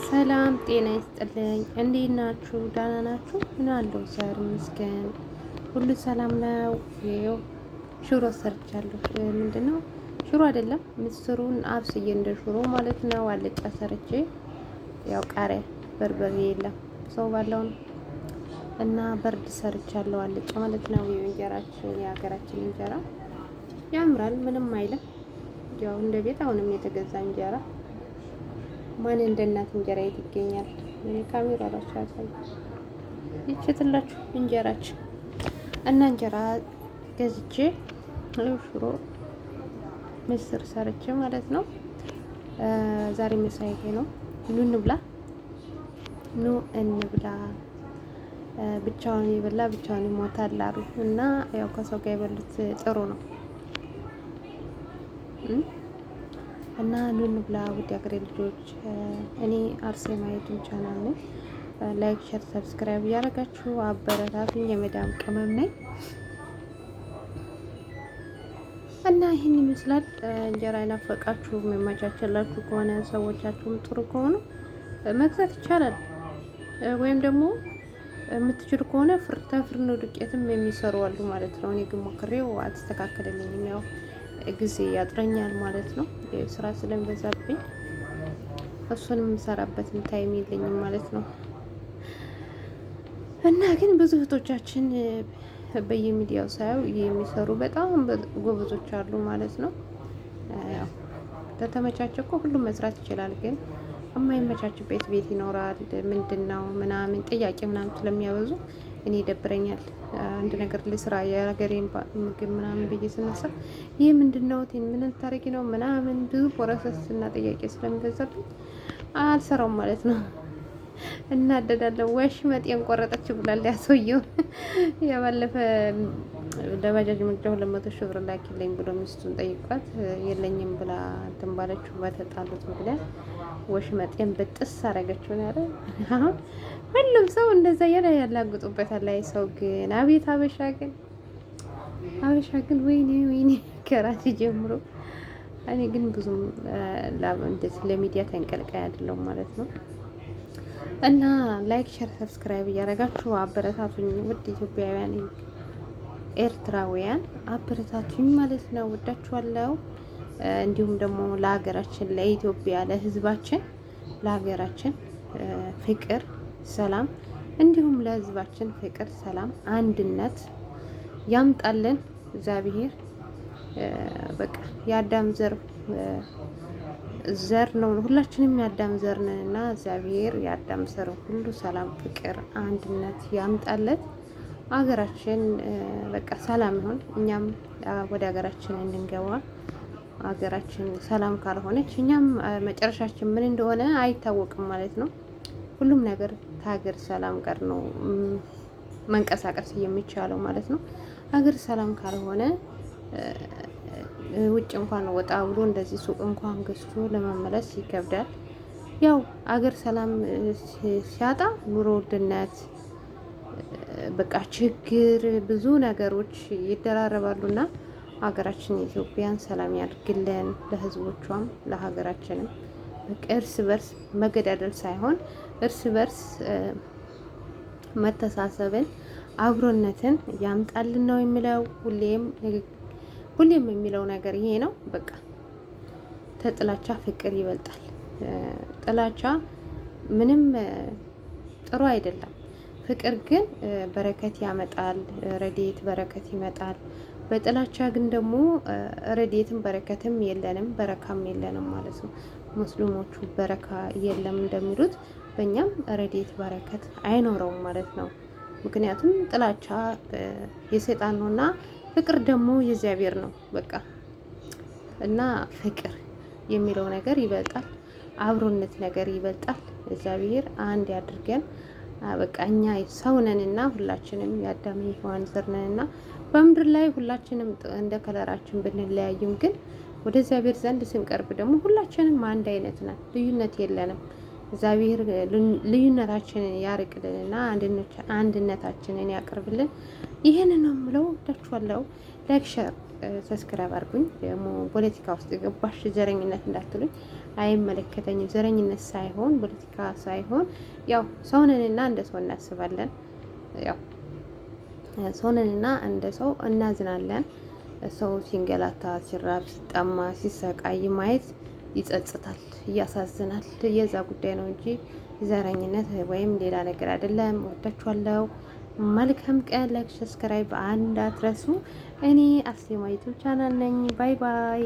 ሰላም ጤና ይስጥልኝ። እንዴት ናችሁ? ደህና ናችሁ? ምን አለው ዘር ምስገን ሁሉ ሰላም ነው። ይኸው ሽሮ ሰርቻለሁ። ምንድን ነው ሽሮ አይደለም፣ ምስሩን አብስዬ እንደ ሽሮ ማለት ነው። አልጫ ሰርቼ ያው ቃሪያ በርበሬ የለም ሰው ባለው ነው እና በርድ ሰርቻለሁ። አልጫ ማለት ነው። የእንጀራችን የሀገራችን እንጀራ ያምራል፣ ምንም አይልም። ያው እንደ ቤት አሁንም የተገዛ እንጀራ ማን እንደ እናት እንጀራ የት ይገኛል? እኔ ካሜራ ራሱ ያሳይ ይችላችሁ እንጀራችን እና እንጀራ ገዝቼ ሽሮ ምስር ሰርቼ ማለት ነው። ዛሬ ምሳዬ ነው። ኑ እንብላ፣ ኑ እንብላ። ብቻውን ይበላ ብቻውን ይሞታል አሉ እና ያው ከሰው ጋር የበሉት ጥሩ ነው እና ኑ እንብላ። ውድ ሀገሬ ልጆች፣ እኔ አርሴማ ዩቲዩብ ቻናል ነኝ። ላይክ፣ ሼር፣ ሰብስክራይብ እያደረጋችሁ አበረታቱኝ። የመዳም ቅመም ነኝ እና ይህን ይመስላል። እንጀራ ይናፈቃችሁ የሚመቻችላችሁ ከሆነ ሰዎቻችሁም ጥሩ ከሆኑ መግዛት ይቻላል። ወይም ደግሞ የምትችሉ ከሆነ ተፍርኖ ዱቄትም የሚሰሩ አሉ ማለት ነው። እኔ ግን ሞክሬው አልተስተካከለልኝም። ያው ጊዜ ያጥረኛል ማለት ነው። ስራ ስለሚበዛብኝ እሱንም የምሰራበትን ታይም የለኝም ማለት ነው። እና ግን ብዙ እህቶቻችን በየሚዲያው ሳየው የሚሰሩ በጣም ጎበዞች አሉ ማለት ነው። ያው ከተመቻቸው እኮ ሁሉም መስራት ይችላል። ግን የማይመቻችበት ቤት ይኖራል። ምንድን ነው ምናምን ጥያቄ ምናምን ስለሚያበዙ እኔ ይደብረኛል። አንድ ነገር ልስራ የሀገሬን ምግብ ምናምን ብዬ ስነሳ ይህ ምንድን ነው ምን ታረጊ ነው ምናምን ብዙ ፕሮሰስ እና ጥያቄ ስለሚበዛብኝ አልሰራውም ማለት ነው። እናደዳለሁ። ወሽመጤን ቆረጠች ብሏል ያሰውየው። ያባለፈ ለባጃጅ መግዣ 200 ሺህ ብር ላኪልኝ ብሎ ሚስቱን ጠይቋት የለኝም ብላ እንትን ባለችው በተጣሉት ምክንያት ወሽመጤን ብጥስ አረገችው ነው ያለ። አሁን ሁሉም ሰው እንደዛ ያላግጡበታል። ላይ ሰው ግን አቤት አበሻ ግን ወይኔ ከራሴ ጀምሮ እኔ ግን ብዙም እንደዚህ ለሚዲያ ተንቀልቃይ አይደለሁም ማለት ነው። እና ላይክ፣ ሼር፣ ሰብስክራይብ እያደረጋችሁ አበረታቱኝ። ውድ ኢትዮጵያውያን ኤርትራውያን አበረታቱኝ ማለት ነው። ወዳችኋለሁ። እንዲሁም ደግሞ ለሀገራችን ለኢትዮጵያ ለሕዝባችን ለሀገራችን ፍቅር፣ ሰላም እንዲሁም ለሕዝባችን ፍቅር፣ ሰላም፣ አንድነት ያምጣልን እግዚአብሔር። በቃ የአዳም ዘር ነው። ሁላችንም የአዳም ዘር ነን እና እግዚአብሔር የአዳም ዘር ሁሉ ሰላም፣ ፍቅር፣ አንድነት ያምጣለት። ሀገራችን በቃ ሰላም ይሁን። እኛም ወደ ሀገራችን እንድንገባ። ሀገራችን ሰላም ካልሆነች እኛም መጨረሻችን ምን እንደሆነ አይታወቅም ማለት ነው። ሁሉም ነገር ከሀገር ሰላም ጋር ነው መንቀሳቀስ የሚቻለው ማለት ነው። ሀገር ሰላም ካልሆነ ውጭ እንኳን ወጣ ብሎ እንደዚህ ሱቅ እንኳን ገዝቶ ለመመለስ ይከብዳል። ያው አገር ሰላም ሲያጣ ኑሮ ውድነት፣ በቃ ችግር፣ ብዙ ነገሮች ይደራረባሉና ሀገራችን ኢትዮጵያን ሰላም ያድርግልን። ለሕዝቦቿም ለሀገራችንም በቃ እርስ በርስ መገዳደል ሳይሆን እርስ በርስ መተሳሰብን አብሮነትን ያምጣልን ነው የሚለው። ሁሌም የሚለው ነገር ይሄ ነው። በቃ ተጥላቻ ፍቅር ይበልጣል። ጥላቻ ምንም ጥሩ አይደለም። ፍቅር ግን በረከት ያመጣል። ረድኤት በረከት ይመጣል። በጥላቻ ግን ደግሞ ረድኤትም በረከትም የለንም፣ በረካም የለንም ማለት ነው። ሙስሊሞቹ በረካ የለም እንደሚሉት በእኛም ረድኤት በረከት አይኖረውም ማለት ነው። ምክንያቱም ጥላቻ የሰይጣን ነውና ፍቅር ደግሞ የእግዚአብሔር ነው። በቃ እና ፍቅር የሚለው ነገር ይበልጣል። አብሮነት ነገር ይበልጣል። እግዚአብሔር አንድ ያድርገን። በቃ እኛ ሰው ነንና ሁላችንም የአዳም ሔዋን ዘር ነንና በምድር ላይ ሁላችንም እንደ ከለራችን ብንለያይም ግን ወደ እግዚአብሔር ዘንድ ስንቀርብ ደግሞ ሁላችንም አንድ አይነት ነን። ልዩነት የለንም። እግዚአብሔር ልዩነታችንን ያርቅልንና አንድነታችንን ያቅርብልን። ይሄንን ነው የምለው። ወዳችኋለሁ። ላይክ ሼር ሰብስክራይብ አድርጉኝ። ደግሞ ፖለቲካ ውስጥ ገባሽ ዘረኝነት እንዳትሉኝ፣ አይመለከተኝም። ዘረኝነት ሳይሆን ፖለቲካ ሳይሆን ያው ሰውነንና እንደ ሰው እናስባለን። ያው ሰውነንና እንደ ሰው እናዝናለን። ሰው ሲንገላታ፣ ሲራብ፣ ሲጠማ፣ ሲሰቃይ ማየት ይጸጽታል፣ ያሳዝናል። የዛ ጉዳይ ነው እንጂ ዘረኝነት ወይም ሌላ ነገር አይደለም። ወዳችኋለሁ። መልካም ቀን። ላይክ ሰብስክራይብ እንዳትረሱ። እኔ አርሴማ ዩቲዩብ ቻናል ነኝ። ባይ ባይ።